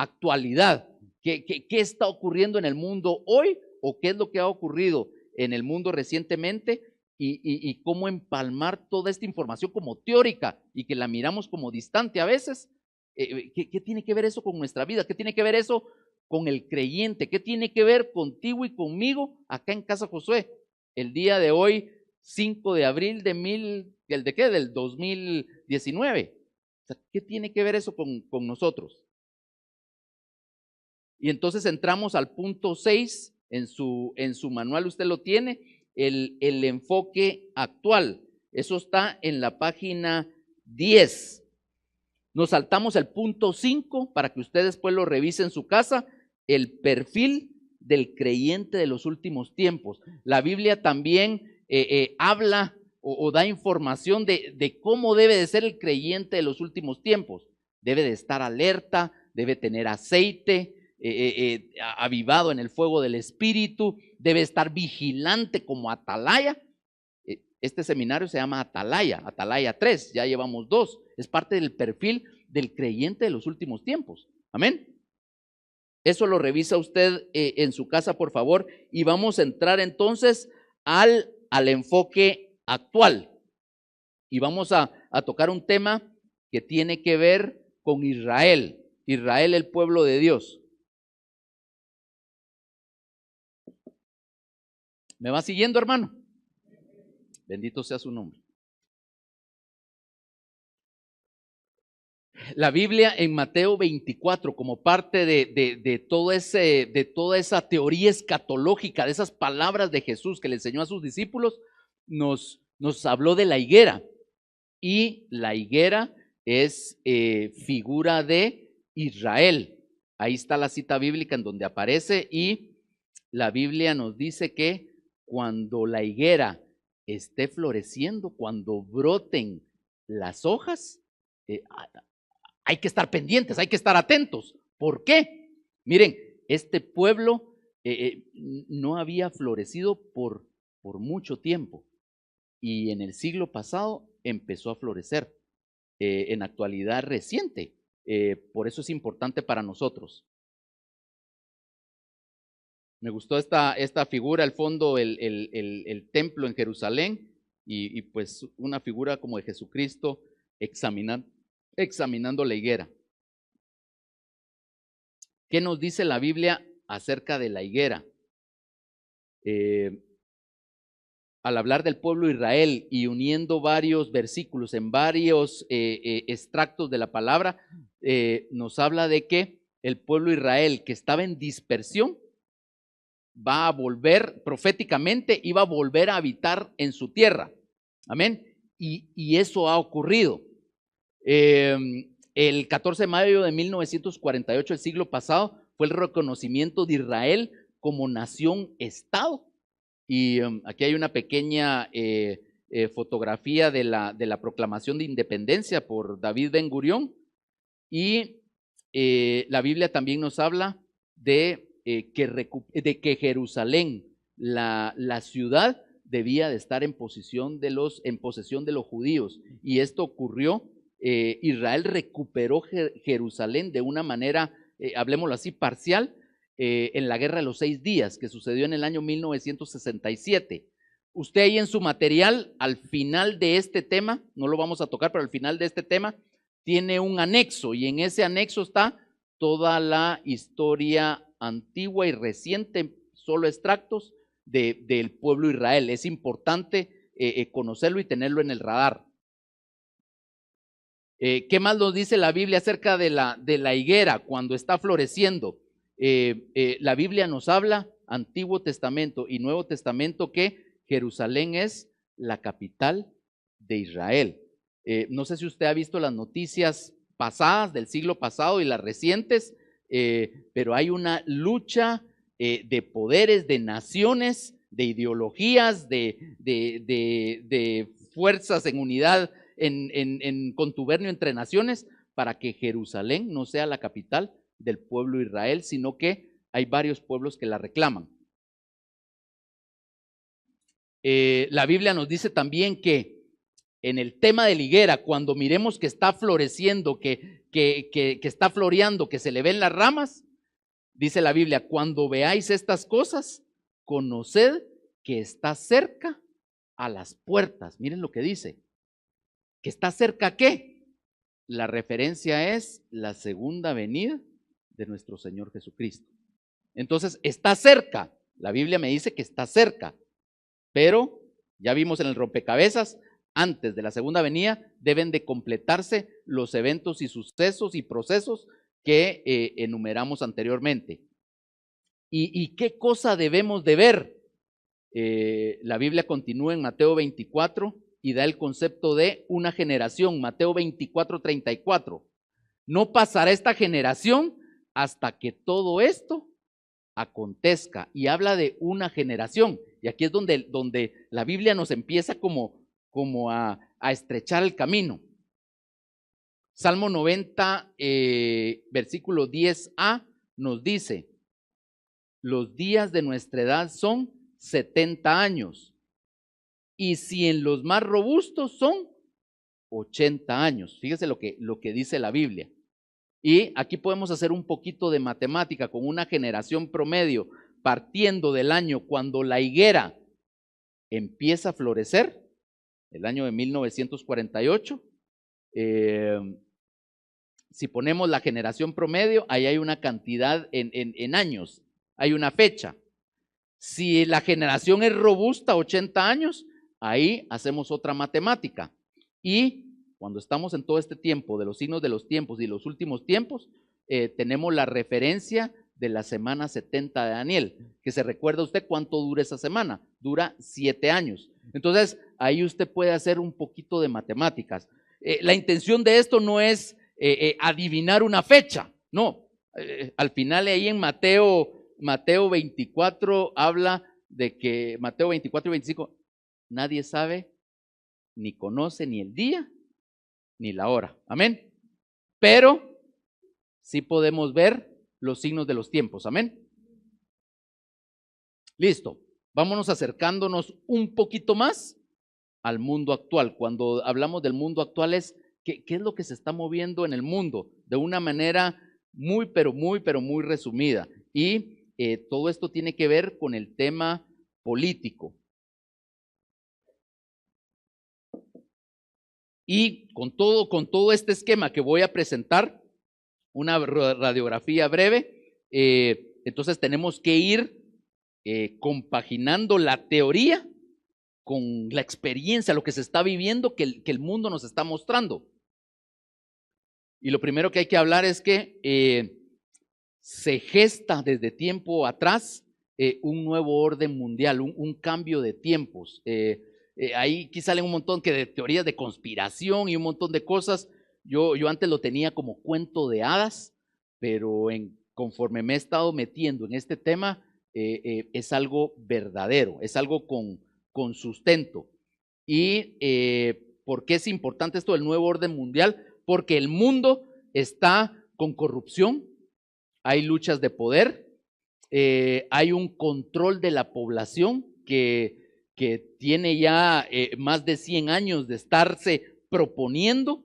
actualidad. ¿Qué está ocurriendo en el mundo hoy o qué es lo que ha ocurrido en el mundo recientemente y cómo empalmar toda esta información como teórica y que la miramos como distante a veces? ¿Qué tiene que ver eso con nuestra vida? ¿Qué tiene que ver eso con el creyente? ¿Qué tiene que ver contigo y conmigo acá en Casa Josué? El día de hoy, 5 de abril del 2019. O sea, ¿qué tiene que ver eso con nosotros? Y entonces entramos al punto 6, en su manual usted lo tiene, el enfoque actual. Eso está en la página 10. Nos saltamos el punto 5 para que usted después lo revise en su casa, el perfil del creyente de los últimos tiempos. La Biblia también habla o da información de cómo debe de ser el creyente de los últimos tiempos. Debe de estar alerta, debe tener aceite, avivado en el fuego del Espíritu, debe estar vigilante como atalaya. Este seminario se llama Atalaya 3, ya llevamos 2, es parte del perfil del creyente de los últimos tiempos. Amén. Eso lo revisa usted en su casa, por favor, y vamos a entrar entonces al enfoque actual. Y vamos a tocar un tema que tiene que ver con Israel, el pueblo de Dios. ¿Me va siguiendo, hermano? Bendito sea su nombre. La Biblia en Mateo 24, como parte de toda esa teoría escatológica, de esas palabras de Jesús que le enseñó a sus discípulos, nos habló de la higuera. Y la higuera es figura de Israel. Ahí está la cita bíblica en donde aparece, y la Biblia nos dice que cuando la higuera esté floreciendo, cuando broten las hojas, hay que estar pendientes, hay que estar atentos. ¿Por qué? Miren, este pueblo no había florecido por mucho tiempo, y en el siglo pasado empezó a florecer en actualidad reciente. Por eso es importante para nosotros. Me gustó esta figura, al fondo el templo en Jerusalén y pues una figura como de Jesucristo examinando la higuera. ¿Qué nos dice la Biblia acerca de la higuera? Al hablar del pueblo de Israel y uniendo varios versículos en varios extractos de la palabra, nos habla de que el pueblo de Israel que estaba en dispersión va a volver proféticamente, iba a volver a habitar en su tierra. Amén. Y eso ha ocurrido. El 14 de mayo de 1948, el siglo pasado, fue el reconocimiento de Israel como nación-estado. Y aquí hay una pequeña fotografía de la proclamación de independencia por David Ben Gurión. Y la Biblia también nos habla de que Jerusalén, la ciudad, debía de estar en posesión de los judíos. Y esto ocurrió. Israel recuperó Jerusalén de una manera, hablemoslo así, parcial, en la Guerra de los 6 días, que sucedió en el año 1967. Usted ahí en su material, al final de este tema, no lo vamos a tocar, pero al final de este tema, tiene un anexo, y en ese anexo está toda la historia antigua y reciente, solo extractos del pueblo de Israel. Es importante conocerlo y tenerlo en el radar. ¿Qué más nos dice la Biblia acerca de la higuera cuando está floreciendo? La Biblia nos habla, Antiguo Testamento y Nuevo Testamento, que Jerusalén es la capital de Israel. No sé si usted ha visto las noticias pasadas del siglo pasado y las recientes, pero hay una lucha de poderes, de naciones, de ideologías, de fuerzas en unidad, en contubernio entre naciones, para que Jerusalén no sea la capital del pueblo de Israel, sino que hay varios pueblos que la reclaman. La Biblia nos dice también que en el tema de la higuera, cuando miremos que está floreciendo, que está floreando, que se le ven las ramas, dice la Biblia, cuando veáis estas cosas, conoced que está cerca a las puertas. Miren lo que dice. ¿Que está cerca qué? La referencia es la segunda venida de nuestro Señor Jesucristo. Entonces, está cerca. La Biblia me dice que está cerca, pero ya vimos en el rompecabezas, antes de la segunda venida deben de completarse los eventos y sucesos y procesos que enumeramos anteriormente. ¿Y qué cosa debemos de ver? La Biblia continúa en Mateo 24 y da el concepto de una generación. Mateo 24:34. No pasará esta generación hasta que todo esto acontezca. Y habla de una generación. Y aquí es donde la Biblia nos empieza como a estrechar el camino. Salmo 90, versículo 10a, nos dice: los días de nuestra edad son 70 años. Y si en los más robustos son 80 años. Fíjese lo que dice la Biblia. Y aquí podemos hacer un poquito de matemática con una generación promedio, partiendo del año cuando la higuera empieza a florecer, el año de 1948. Si ponemos la generación promedio, ahí hay una cantidad en años, hay una fecha. Si la generación es robusta, 80 años, ahí hacemos otra matemática. Y cuando estamos en todo este tiempo de los signos de los tiempos y los últimos tiempos, tenemos la referencia de la semana 70 de Daniel, que se recuerda usted cuánto dura esa semana, dura 7 años. Entonces, ahí usted puede hacer un poquito de matemáticas. La intención de esto no es adivinar una fecha, no. Al final ahí en Mateo 24 habla de que, Mateo 24 y 25, nadie sabe ni conoce ni el día ni la hora. Amén. Pero sí podemos ver los signos de los tiempos. Amén. Listo. Vámonos acercándonos un poquito más al mundo actual. Cuando hablamos del mundo actual es ¿qué es lo que se está moviendo en el mundo? De una manera muy, pero muy resumida. Y todo esto tiene que ver con el tema político. Y con todo este esquema que voy a presentar, una radiografía breve, entonces tenemos que ir compaginando la teoría con la experiencia, lo que se está viviendo, que el mundo nos está mostrando. Y lo primero que hay que hablar es que se gesta desde tiempo atrás un nuevo orden mundial, un cambio de tiempos. Ahí aquí salen un montón de teorías de conspiración y un montón de cosas, Yo antes lo tenía como cuento de hadas, pero conforme me he estado metiendo en este tema, es algo verdadero, es algo con sustento. ¿Y por qué es importante esto del nuevo orden mundial? Porque el mundo está con corrupción, hay luchas de poder, hay un control de la población que tiene ya más de 100 años de estarse proponiendo.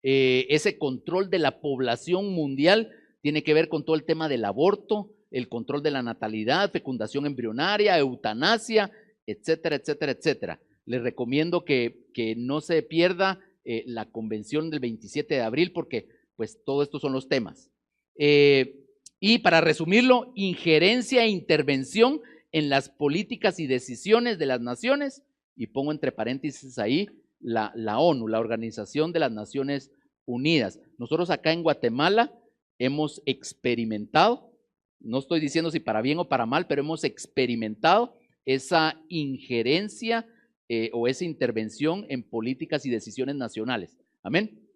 Ese control de la población mundial tiene que ver con todo el tema del aborto, el control de la natalidad, fecundación embrionaria, eutanasia, etcétera, etcétera, etcétera. Les recomiendo que no se pierda la convención del 27 de abril porque pues todo estos son los temas. Y para resumirlo, injerencia e intervención en las políticas y decisiones de las naciones, y pongo entre paréntesis ahí la ONU, la Organización de las Naciones Unidas. Nosotros acá en Guatemala hemos experimentado, no estoy diciendo si para bien o para mal, pero hemos experimentado esa injerencia o esa intervención en políticas y decisiones nacionales. Amén.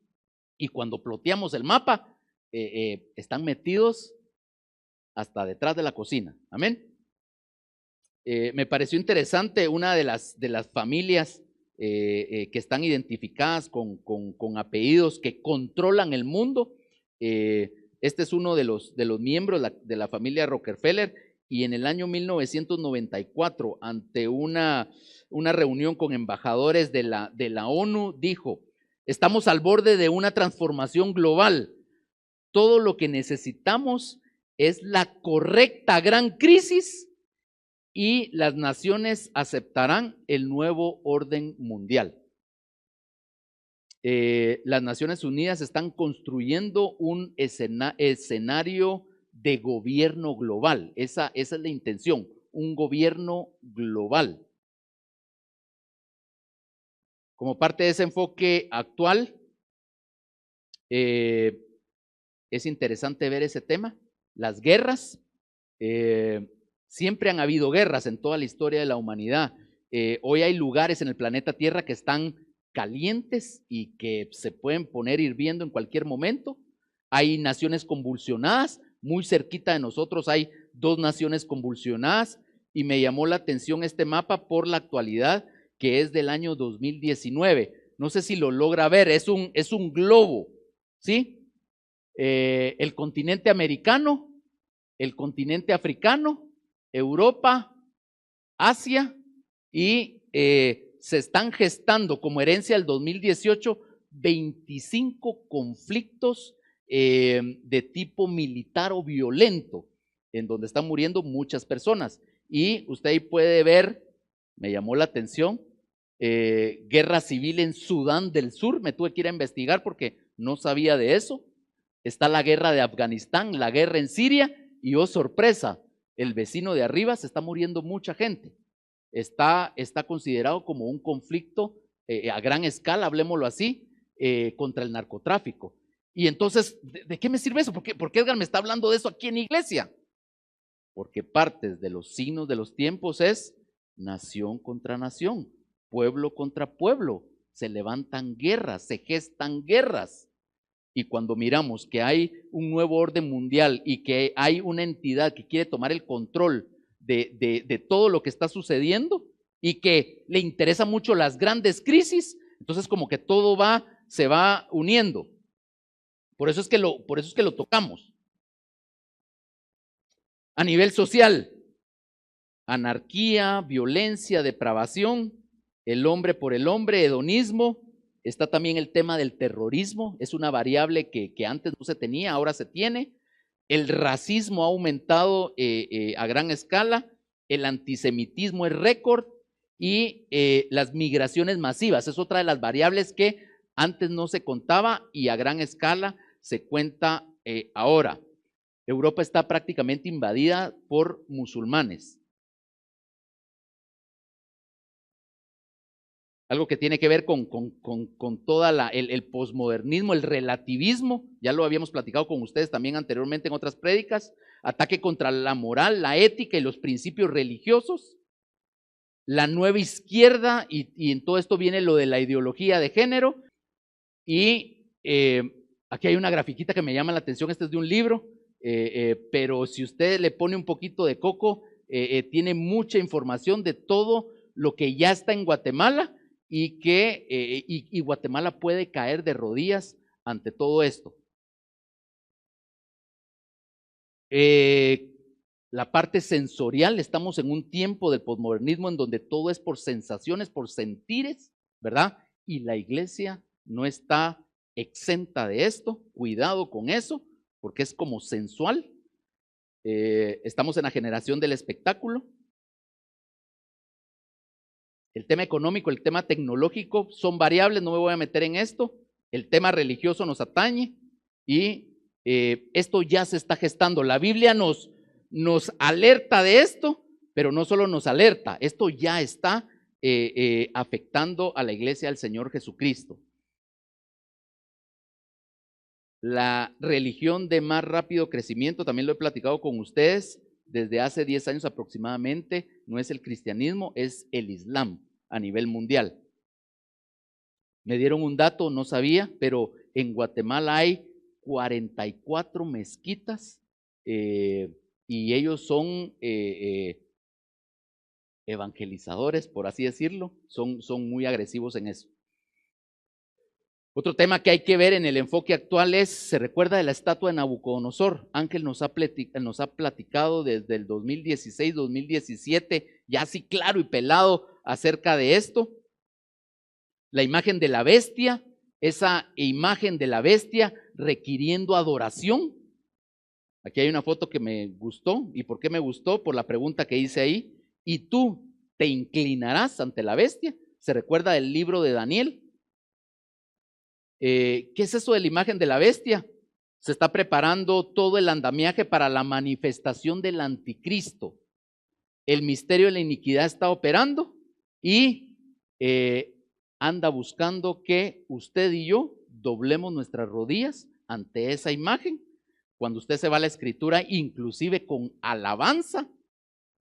Y cuando ploteamos el mapa, están metidos hasta detrás de la cocina. Amén. Me pareció interesante una de las familias que están identificadas con apellidos que controlan el mundo. Este es uno de los miembros de la familia Rockefeller, y en el año 1994, ante una reunión con embajadores de la ONU, dijo: estamos al borde de una transformación global. Todo lo que necesitamos es la correcta gran crisis y las naciones aceptarán el nuevo orden mundial. Las Naciones Unidas están construyendo un escenario de gobierno global. Esa es la intención, un gobierno global. Como parte de ese enfoque actual, es interesante ver ese tema. Las guerras, siempre han habido guerras en toda la historia de la humanidad. Hoy hay lugares en el planeta Tierra que están calientes y que se pueden poner hirviendo en cualquier momento. Hay naciones convulsionadas, muy cerquita de nosotros hay 2 naciones convulsionadas, y me llamó la atención este mapa por la actualidad, que es del año 2019. No sé si lo logra ver, es un globo, ¿sí? El continente americano, el continente africano, Europa, Asia, y se están gestando como herencia del 2018 25 conflictos de tipo militar o violento, en donde están muriendo muchas personas. Y usted ahí puede ver, me llamó la atención, guerra civil en Sudán del Sur. Me tuve que ir a investigar porque no sabía de eso. Está la guerra de Afganistán, la guerra en Siria, y oh sorpresa, el vecino de arriba se está muriendo mucha gente. Está considerado como un conflicto a gran escala, hablemoslo así, contra el narcotráfico. Y entonces, ¿de qué me sirve eso? ¿Por qué Edgar me está hablando de eso aquí en iglesia? Porque parte de los signos de los tiempos es nación contra nación, pueblo contra pueblo. Se levantan guerras, se gestan guerras. Y cuando miramos que hay un nuevo orden mundial y que hay una entidad que quiere tomar el control de todo lo que está sucediendo y que le interesan mucho las grandes crisis, entonces como que todo se va uniendo. Por eso es que lo tocamos. A nivel social, anarquía, violencia, depravación, el hombre por el hombre, hedonismo. Está también el tema del terrorismo, es una variable que antes no se tenía, ahora se tiene. El racismo ha aumentado a gran escala, el antisemitismo es récord, y las migraciones masivas es otra de las variables que antes no se contaba y a gran escala se cuenta ahora. Europa está prácticamente invadida por musulmanes. Algo que tiene que ver con todo el posmodernismo, el relativismo, ya lo habíamos platicado con ustedes también anteriormente en otras prédicas, ataque contra la moral, la ética y los principios religiosos, la nueva izquierda, y en todo esto viene lo de la ideología de género, y Aquí hay una grafiquita que me llama la atención, este es de un libro, pero si usted le pone un poquito de coco, tiene mucha información de todo lo que ya está en Guatemala y que y Guatemala puede caer de rodillas ante todo esto. La parte sensorial, estamos en un tiempo del posmodernismo en donde todo es por sensaciones, por sentires, ¿verdad? Y la iglesia no está exenta de esto, cuidado con eso, porque es como sensual. Estamos en la generación del espectáculo. El tema económico, el tema tecnológico son variables, no me voy a meter en esto. El tema religioso nos atañe y esto ya se está gestando. La Biblia nos alerta de esto, pero no solo nos alerta, esto ya está afectando a la iglesia del Señor Jesucristo. La religión de más rápido crecimiento, también lo he platicado con ustedes, desde hace 10 años aproximadamente, no es el cristianismo, es el Islam a nivel mundial. Me dieron un dato, no sabía, pero en Guatemala hay 44 mezquitas y ellos son evangelizadores, por así decirlo, son muy agresivos en eso. Otro tema que hay que ver en el enfoque actual es, se recuerda de la estatua de Nabucodonosor. Ángel nos ha platicado desde el 2016, 2017, ya así claro y pelado acerca de esto. La imagen de la bestia, esa imagen de la bestia requiriendo adoración. Aquí hay una foto que me gustó. ¿Y por qué me gustó? Por la pregunta que hice ahí. ¿Y tú te inclinarás ante la bestia? ¿Se recuerda del libro de Daniel? ¿Qué es eso de la imagen de la bestia? Se está preparando todo el andamiaje para la manifestación del anticristo. El misterio de la iniquidad está operando y anda buscando que usted y yo doblemos nuestras rodillas ante esa imagen. Cuando usted se va a la escritura, inclusive con alabanza,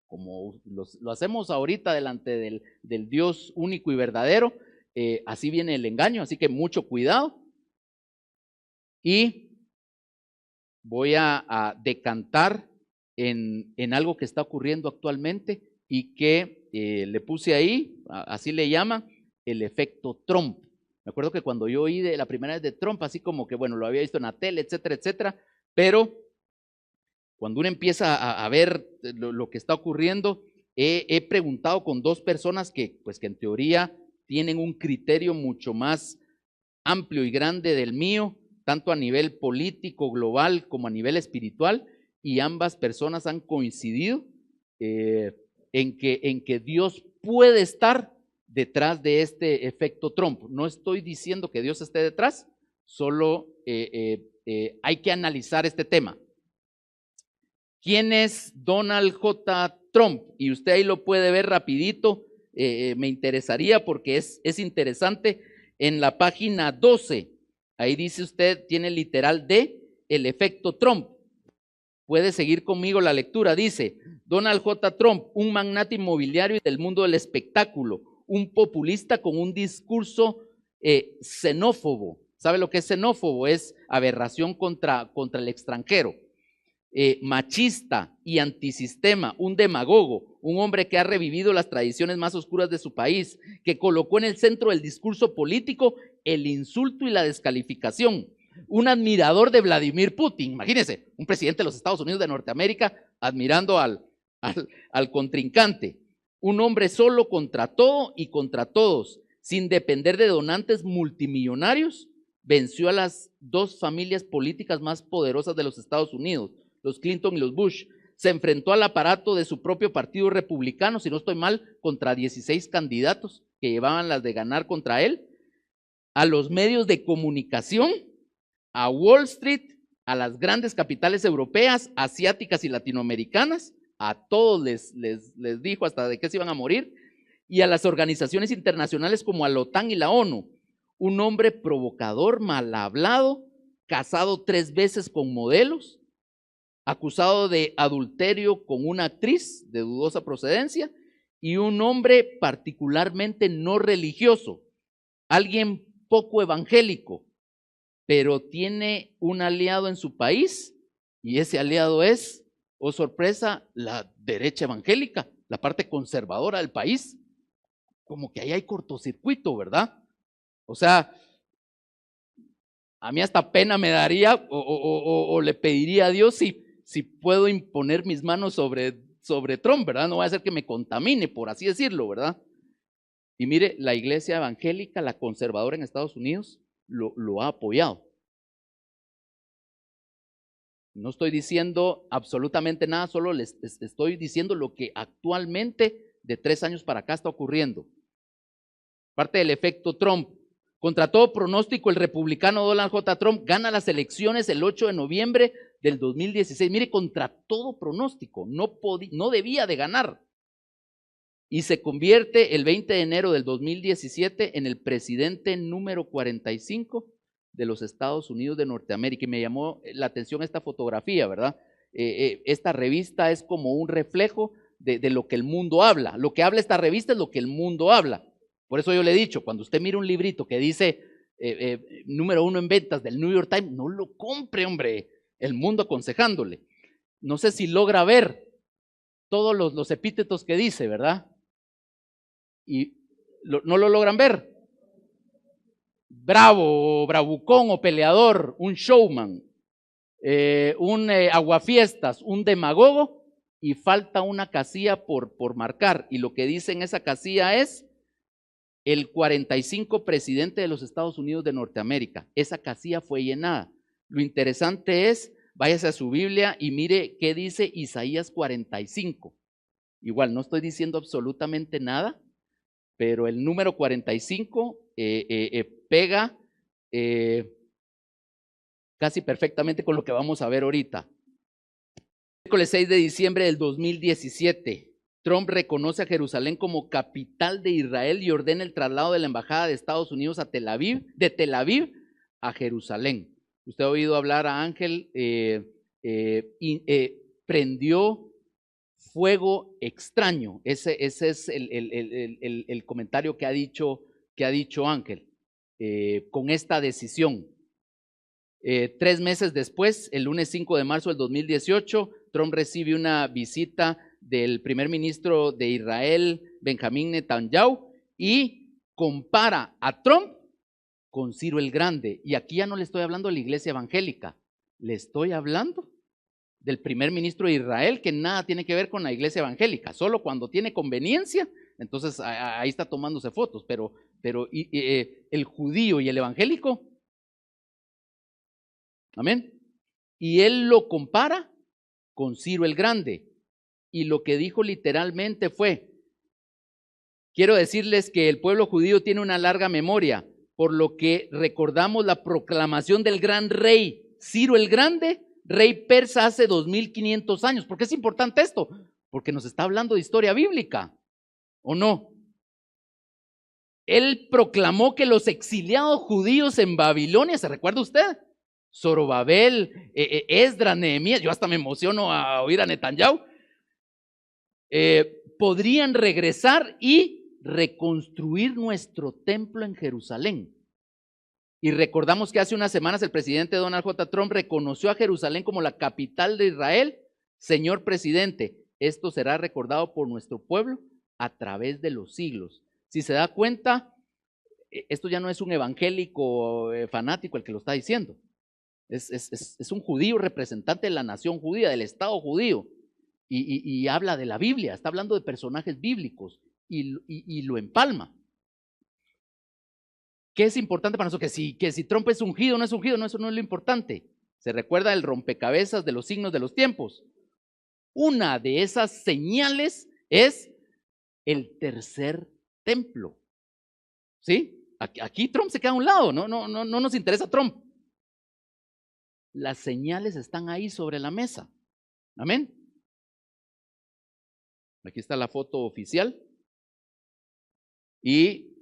como lo hacemos ahorita delante del Dios único y verdadero, así viene el engaño, así que mucho cuidado. Y voy a decantar en algo que está ocurriendo actualmente y que le puse ahí, así le llaman, el efecto Trump. Me acuerdo que cuando yo oí de la primera vez de Trump, así como que, bueno, lo había visto en la tele, etcétera, etcétera, pero cuando uno empieza a ver lo que está ocurriendo, he preguntado con dos personas que, pues, que en teoría tienen un criterio mucho más amplio y grande del mío, tanto a nivel político, global, como a nivel espiritual, y ambas personas han coincidido en que Dios puede estar detrás de este efecto Trump. No estoy diciendo que Dios esté detrás, solo hay que analizar este tema. ¿Quién es Donald J. Trump? Y usted ahí lo puede ver rapidito, me interesaría porque es interesante. En la página 12, ahí dice usted, tiene literal de el efecto Trump. Puede seguir conmigo la lectura. Dice, Donald J. Trump, un magnate inmobiliario del mundo del espectáculo, un populista con un discurso xenófobo. ¿Sabe lo que es xenófobo? Es aberración contra el extranjero. Machista y antisistema, un demagogo, un hombre que ha revivido las tradiciones más oscuras de su país, que colocó en el centro del discurso político el insulto y la descalificación, un admirador de Vladimir Putin. Imagínense, un presidente de los Estados Unidos de Norteamérica admirando al contrincante, un hombre solo contra todo y contra todos, sin depender de donantes multimillonarios, venció a las dos familias políticas más poderosas de los Estados Unidos, los Clinton y los Bush. Se enfrentó al aparato de su propio partido republicano, si no estoy mal, contra 16 candidatos que llevaban las de ganar contra él, a los medios de comunicación, a Wall Street, a las grandes capitales europeas, asiáticas y latinoamericanas, a todos les dijo hasta de qué se iban a morir, y a las organizaciones internacionales como a la OTAN y la ONU. Un hombre provocador, mal hablado, casado 3 veces con modelos, acusado de adulterio con una actriz de dudosa procedencia y un hombre particularmente no religioso, alguien poco evangélico, pero tiene un aliado en su país y ese aliado es, oh sorpresa, la derecha evangélica, la parte conservadora del país. Como que ahí hay cortocircuito, ¿verdad? O sea, a mí hasta pena me daría o le pediría a Dios si puedo imponer mis manos sobre Trump, ¿verdad? No va a ser que me contamine, por así decirlo, ¿verdad? Y mire, la iglesia evangélica, la conservadora en Estados Unidos, lo ha apoyado. No estoy diciendo absolutamente nada, solo les estoy diciendo lo que actualmente de 3 años para acá está ocurriendo. Parte del efecto Trump. Contra todo pronóstico, el republicano Donald J. Trump gana las elecciones el 8 de noviembre del 2016. Mire, contra todo pronóstico, no debía de ganar. Y se convierte el 20 de enero del 2017 en el presidente número 45 de los Estados Unidos de Norteamérica. Y me llamó la atención esta fotografía, ¿verdad? Esta revista es como un reflejo de lo que el mundo habla. Lo que habla esta revista es lo que el mundo habla. Por eso yo le he dicho, cuando usted mira un librito que dice número 1 en ventas del New York Times, no lo compre, hombre. El mundo aconsejándole. No sé si logra ver todos los epítetos que dice, ¿verdad? Y no lo logran ver. Bravo, bravucón o peleador, un showman, un aguafiestas, un demagogo, y falta una casilla por marcar. Y lo que dice en esa casilla es el 45 presidente de los Estados Unidos de Norteamérica. Esa casilla fue llenada. Lo interesante es, váyase a su Biblia y mire qué dice Isaías 45. Igual, no estoy diciendo absolutamente nada, pero el número 45 pega casi perfectamente con lo que vamos a ver ahorita. Miércoles 6 de diciembre del 2017, Trump reconoce a Jerusalén como capital de Israel y ordena el traslado de la embajada de Estados Unidos a Tel Aviv, de Tel Aviv a Jerusalén. Usted ha oído hablar a Ángel, prendió fuego extraño. Ese es el comentario que ha dicho Ángel con esta decisión. 3 meses después, el lunes 5 de marzo del 2018, Trump recibe una visita del primer ministro de Israel, Benjamín Netanyahu, y compara a Trump con Ciro el Grande. Y aquí ya no le estoy hablando de la iglesia evangélica, le estoy hablando del primer ministro de Israel, que nada tiene que ver con la iglesia evangélica, solo cuando tiene conveniencia, entonces ahí está tomándose fotos, pero el judío y el evangélico, amén, y él lo compara con Ciro el Grande, y lo que dijo literalmente fue: quiero decirles que el pueblo judío tiene una larga memoria, por lo que recordamos la proclamación del gran rey Ciro el Grande, rey persa, hace 2500 años. ¿Por qué es importante esto? Porque nos está hablando de historia bíblica, ¿o no? Él proclamó que los exiliados judíos en Babilonia, ¿se recuerda usted? Zorobabel, Esdras, Nehemías, yo hasta me emociono a oír a Netanyahu, podrían regresar y reconstruir nuestro templo en Jerusalén. Y recordamos que hace unas semanas el presidente Donald J. Trump reconoció a Jerusalén como la capital de Israel. Señor presidente, esto será recordado por nuestro pueblo a través de los siglos. Si se da cuenta, esto ya no es un evangélico fanático el que lo está diciendo. Es un judío representante de la nación judía, del Estado judío. Y habla de la Biblia, está hablando de personajes bíblicos y lo empalma. ¿Qué es importante para nosotros? Que si Trump es ungido o no es ungido, no, eso no es lo importante. Se recuerda el rompecabezas de los signos de los tiempos. Una de esas señales es el tercer templo. ¿Sí? Aquí Trump se queda a un lado, no nos interesa Trump. Las señales están ahí sobre la mesa. Amén. Aquí está la foto oficial. Y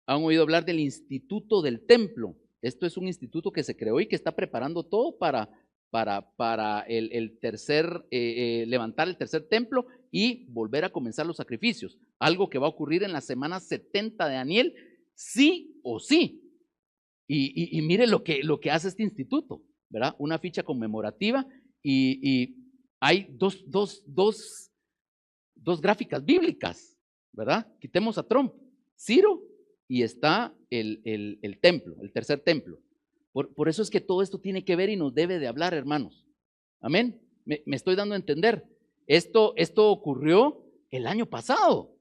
han oído hablar del Instituto del Templo. Esto es un instituto que se creó y que está preparando todo para el tercer, levantar el tercer templo y volver a comenzar los sacrificios. Algo que va a ocurrir en la semana 70 de Daniel, sí o sí. Y mire lo que hace este instituto, ¿verdad? Una ficha conmemorativa y hay dos gráficas bíblicas, ¿verdad? Quitemos a Trump, Ciro, y está el templo, el tercer templo. Por eso es que todo esto tiene que ver y nos debe de hablar, hermanos. Amén. Me estoy dando a entender. Esto ocurrió el año pasado.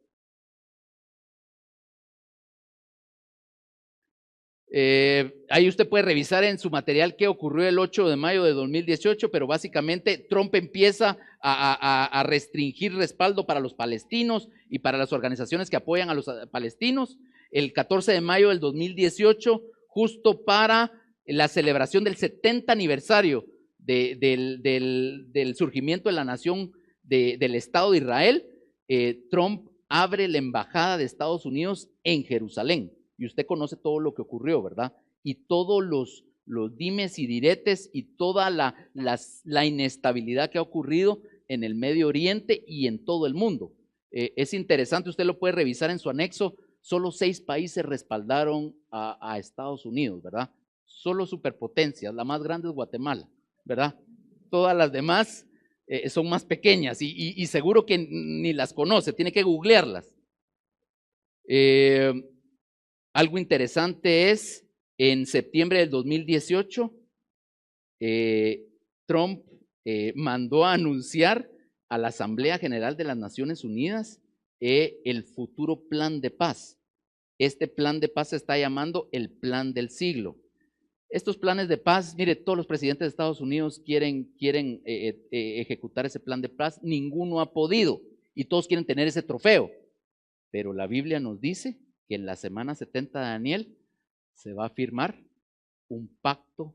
Ahí usted puede revisar en su material qué ocurrió el 8 de mayo de 2018, pero básicamente Trump empieza a restringir respaldo para los palestinos y para las organizaciones que apoyan a los palestinos. El 14 de mayo del 2018, justo para la celebración del 70 aniversario del surgimiento de la nación del Estado de Israel, Trump abre la embajada de Estados Unidos en Jerusalén. Y usted conoce todo lo que ocurrió, ¿verdad? Y todos los dimes y diretes y toda la inestabilidad que ha ocurrido en el Medio Oriente y en todo el mundo. Es interesante, usted lo puede revisar en su anexo. Solo 6 países respaldaron a Estados Unidos, ¿verdad? Solo superpotencias, la más grande es Guatemala, ¿verdad? Todas las demás son más pequeñas y seguro que ni las conoce, tiene que googlearlas. Algo interesante es, en septiembre del 2018, Trump mandó a anunciar a la Asamblea General de las Naciones Unidas el futuro plan de paz. Este plan de paz se está llamando el plan del siglo. Estos planes de paz, mire, todos los presidentes de Estados Unidos quieren ejecutar ese plan de paz, ninguno ha podido y todos quieren tener ese trofeo, pero la Biblia nos dice que en la semana 70 de Daniel se va a firmar un pacto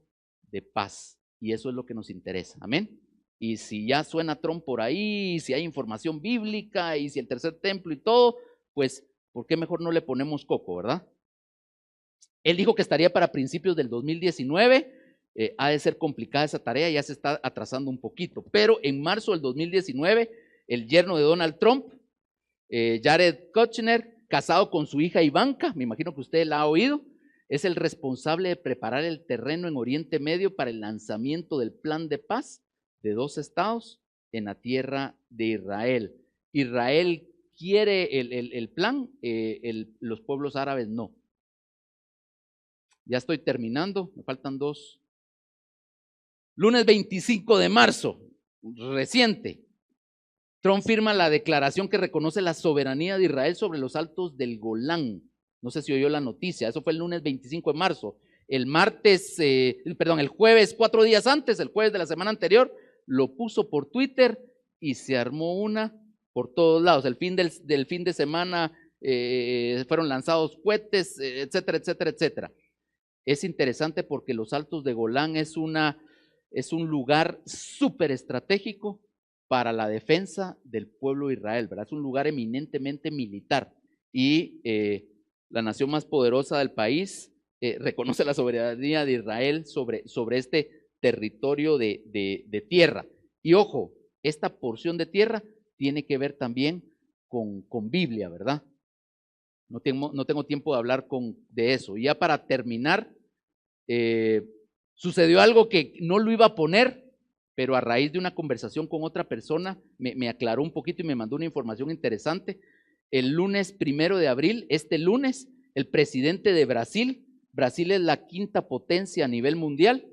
de paz y eso es lo que nos interesa, amén. Y si ya suena Trump por ahí, si hay información bíblica y si el tercer templo y todo, pues ¿por qué mejor no le ponemos coco, verdad? Él dijo que estaría para principios del 2019, ha de ser complicada esa tarea, ya se está atrasando un poquito, pero en marzo del 2019, el yerno de Donald Trump, Jared Kushner, casado con su hija Ivanka, me imagino que usted la ha oído, es el responsable de preparar el terreno en Oriente Medio para el lanzamiento del plan de paz de 2 estados en la tierra de Israel. Israel quiere el plan, los pueblos árabes no. Ya estoy terminando, me faltan 2. Lunes 25 de marzo, reciente, Trump firma la declaración que reconoce la soberanía de Israel sobre los altos del Golán. No sé si oyó la noticia, eso fue el lunes 25 de marzo. El jueves 4 días antes, el jueves de la semana anterior, lo puso por Twitter y se armó una por todos lados. El fin del fin de semana fueron lanzados cohetes, etcétera, etcétera, etcétera. Es interesante porque los altos de Golán es un lugar súper estratégico para la defensa del pueblo de Israel, ¿verdad? Es un lugar eminentemente militar y la nación más poderosa del país reconoce la soberanía de Israel sobre este territorio de tierra. Y ojo, esta porción de tierra tiene que ver también con Biblia, ¿verdad? No tengo tiempo de hablar de eso. Y ya para terminar, sucedió algo que no lo iba a poner, pero a raíz de una conversación con otra persona me aclaró un poquito y me mandó una información interesante. El lunes 1 de abril, este lunes, el presidente de Brasil es la 5ª potencia a nivel mundial,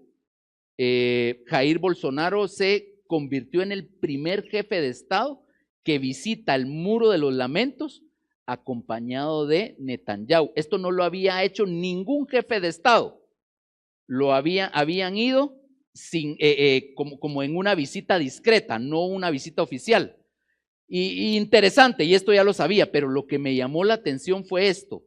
Jair Bolsonaro se convirtió en el primer jefe de Estado que visita el Muro de los Lamentos acompañado de Netanyahu. Esto no lo había hecho ningún jefe de Estado. Habían ido como en una visita discreta, no una visita oficial. Y interesante, y esto ya lo sabía, pero lo que me llamó la atención fue esto.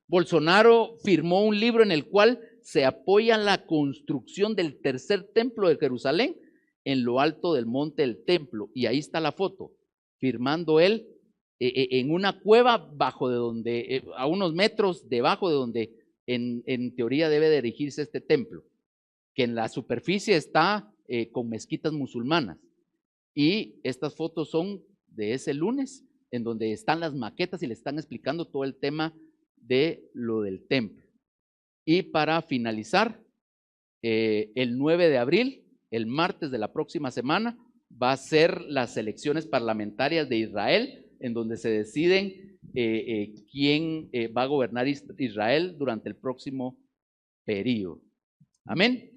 Bolsonaro firmó un libro en el cual se apoya la construcción del tercer templo de Jerusalén en lo alto del monte del templo. Y ahí está la foto, firmando él en una cueva bajo de donde, a unos metros debajo de donde en teoría debe de erigirse este templo, que en la superficie está con mezquitas musulmanas. Y estas fotos son de ese lunes, en donde están las maquetas y le están explicando todo el tema de lo del templo. Y para finalizar, el 9 de abril, el martes de la próxima semana, va a ser las elecciones parlamentarias de Israel, en donde se deciden quién va a gobernar Israel durante el próximo periodo. Amén.